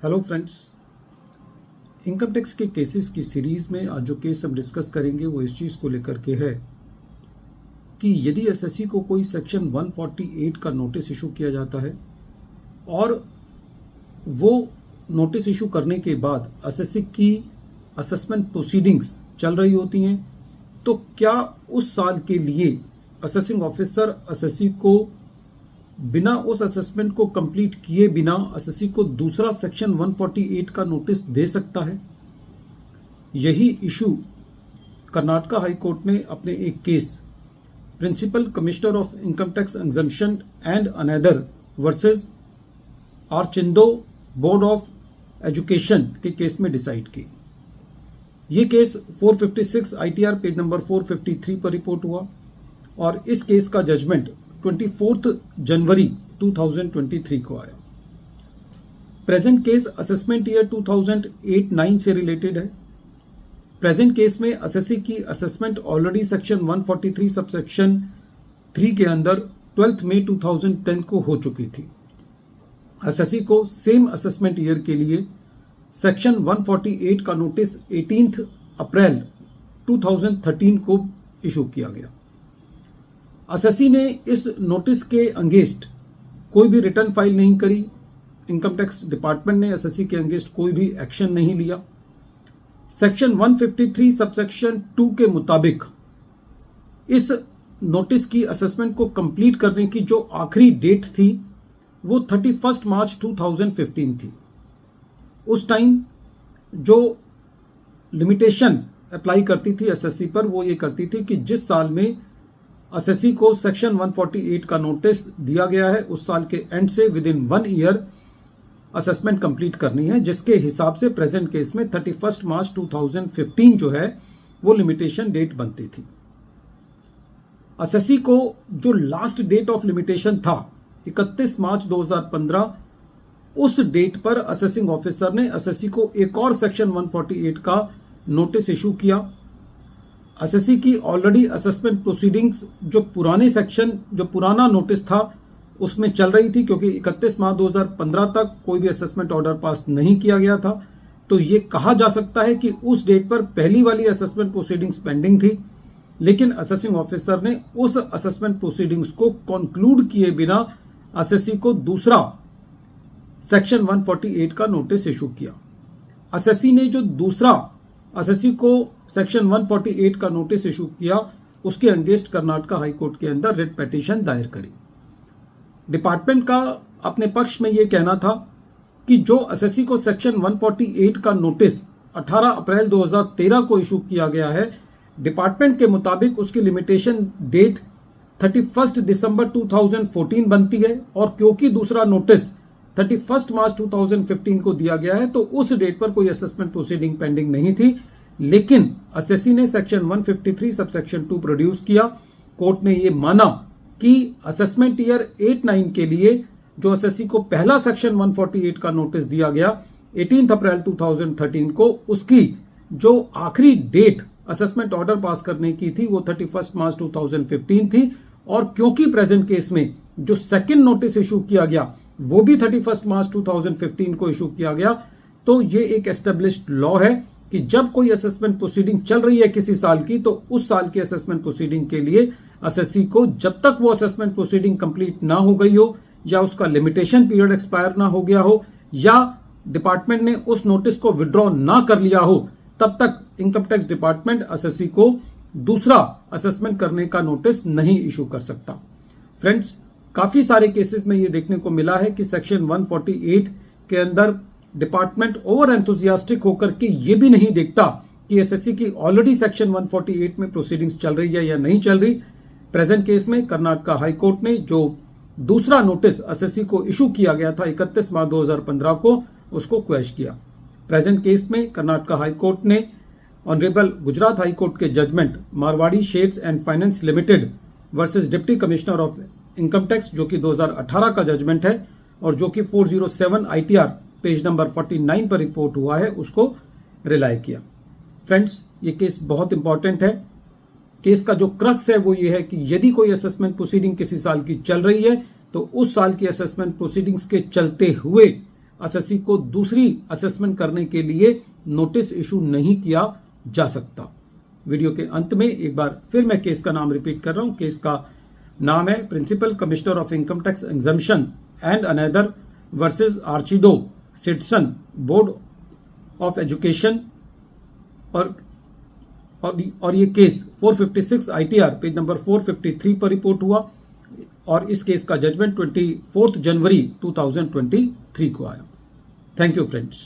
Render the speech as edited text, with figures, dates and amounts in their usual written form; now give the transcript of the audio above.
Hello friends, income tax के cases की series में आज जो केस हम डिस्कस करेंगे वो इस चीज़ को लेकर के है कि यदि एसएससी को कोई सेक्शन 148 का नोटिस इशू किया जाता है और वो नोटिस इशू करने के बाद एसएससी की असेसमेंट प्रोसीडिंग्स चल रही होती हैं, तो क्या उस साल के लिए असेसिंग ऑफिसर एसएससी को बिना उस असेसमेंट को कंप्लीट किए बिना एसएससी को दूसरा सेक्शन 148 का नोटिस दे सकता है? यही इशू कर्नाटका हाई कोर्ट ने अपने एक case principal commissioner of income tax exemption and another versus Aurobindo board of education के केस में डिसाइड की। ये केस 456 आईटीआर पेज नंबर 453 पर रिपोर्ट हुआ और इस केस का जजमेंट 24 जनवरी 2023 को आया। प्रेजेंट केस असेसमेंट ईयर 2008-9 से रिलेटेड है। प्रेजेंट केस में एसएससी की असेसमेंट ऑलरेडी सेक्शन 143 सबसेक्शन 3 के अंदर 12 मई 2010 को हो चुकी थी। एसएससी को सेम असेसमेंट ईयर के लिए सेक्शन 148 का नोटिस 18 अप्रैल 2013 को इशू किया गया। एसएससी ने इस नोटिस के अगेंस्ट कोई भी रिटर्न फाइल नहीं करी। इनकम टैक्स डिपार्टमेंट ने एसएससी के अगेंस्ट कोई भी एक्शन नहीं लिया। सेक्शन 153 सबसेक्शन 2 के मुताबिक इस नोटिस की असेसमेंट को कंप्लीट करने की जो आखिरी डेट थी वो 31 मार्च 2015 थी। उस टाइम जो लिमिटेशन अप्लाई करती थी एसएससी पर वो ये करती थी कि जिस साल में एसएससी को सेक्शन 148 का नोटिस दिया गया है उस साल के एंड से with in 1 year assessment complete करनी है, जिसके हिसाब से प्रेजेंट केस में 31 मार्च 2015 जो है वो लिमिटेशन डेट बनती थी। एसएससी को जो लास्ट डेट ऑफ लिमिटेशन था 31 मार्च 2015, उस डेट पर असेसिंग ऑफिसर ने एसएससी को एक और सेक्शन 148 का नोटिस इशू किया। एसएससी की ऑलरेडी असेसमेंट प्रोसीडिंग्स जो पुराना नोटिस था उसमें चल रही थी, क्योंकि 31 मार्च 2015 तक कोई भी असेसमेंट ऑर्डर पास नहीं किया गया था। तो ये कहा जा सकता है कि उस डेट पर पहली वाली असेसमेंट प्रोसीडिंग्स पेंडिंग थी, लेकिन असेसिंग ऑफिसर ने उस असेसमेंट प्रोसीडिंग्स को कंक्लूड किए बिना एसएससी को दूसरा सेक्शन 148 का नोटिस इशू किया। एसएससी ने जो दूसरा एसएससी को सेक्शन 148 का नोटिस इशू किया उसके अगेंस्ट कर्नाटका हाई कोर्ट के अंदर रिट पिटीशन दायर करी। डिपार्टमेंट का अपने पक्ष में यह कहना था कि जो एसएससी को सेक्शन 148 का नोटिस 18 अप्रैल 2013 को इशू किया गया है, डिपार्टमेंट के मुताबिक उसकी लिमिटेशन डेट 31 दिसंबर 2014 बनती है और क्योंकि दूसरा नोटिस 31 मार्च 2015 को दिया गया है तो उस डेट पर कोई असेसमेंट प्रोसीडिंग पेंडिंग नहीं थी। लेकिन एसएससी ने सेक्शन 153 सबसेक्शन 2 प्रोड्यूस किया। कोर्ट ने यह माना कि असेसमेंट ईयर 8-9 के लिए जो एसएससी को पहला सेक्शन 148 का नोटिस दिया गया 18 अप्रैल 2013 को, उसकी जो आखिरी डेट असेसमेंट ऑर्डर पास करने की थी वो 31 मार्च 2015 थी और क्योंकि प्रेजेंट केस में जो सेकेंड नोटिस इशू किया गया वो भी 31 मार्च 2015 को इशू किया गया, तो ये एक एस्टेब्लिश्ड लॉ है कि जब कोई असेसमेंट प्रोसीडिंग चल रही है किसी साल की तो उस साल की असेसमेंट प्रोसीडिंग के लिए एसएससी को जब तक वो असेसमेंट प्रोसीडिंग कंप्लीट ना हो गई हो या उसका लिमिटेशन पीरियड एक्सपायर ना हो गया हो या डिपार्टमेंट ने उस नोटिस को विड्रॉ ना कर लिया हो, तब तक इनकम टैक्स डिपार्टमेंट एसएससी को दूसरा असेसमेंट करने का नोटिस नहीं इशू कर सकता। फ्रेंड्स, काफी सारे केसेस में यह देखने को मिला है कि सेक्शन 148 के अंदर डिपार्टमेंट ओवर एंथुजियास्टिक होकर के ये भी नहीं देखता कि एसएससी की ऑलरेडी सेक्शन 148 में प्रोसीडिंग्स चल रही है या नहीं चल रही। प्रेजेंट केस में कर्नाटका हाई कोर्ट ने जो दूसरा नोटिस एसएससी को इशू किया गया था 31 मार्च 2015 को, उसको क्वैश किया। प्रेजेंट केस में कर्नाटका हाई कोर्ट ने ऑनरेबल गुजरात हाई कोर्ट के judgment Marwari shares and finance limited versus deputy commissioner of income tax जो कि 2018 का जजमेंट है और जो कि 407 आईटीआर पेज नंबर 49 पर रिपोर्ट हुआ है, उसको रिलाई किया। फ्रेंड्स, ये केस बहुत इंपॉर्टेंट है। केस का जो क्रक्स है वो ये है कि यदि कोई असेसमेंट प्रोसीडिंग किसी साल की चल रही है तो उस साल की असेसमेंट प्रोसीडिंग्स के चलते हुए एसएससी को दूसरी असेसमेंट करने के लिए नोटिस इशू नहीं किया जा सकता। वीडियो के अंत में एक बार फिर मैं केस का नाम रिपीट कर रहा हूं। केस का नाम है principal commissioner of income tax exemption and another versus Aurobindo सिटसन बोर्ड ऑफ एजुकेशन। और ये केस 456 ITR पेज नंबर 453 पर रिपोर्ट हुआ और इस केस का जजमेंट 24 जनवरी 2023 को आया। Thank you friends.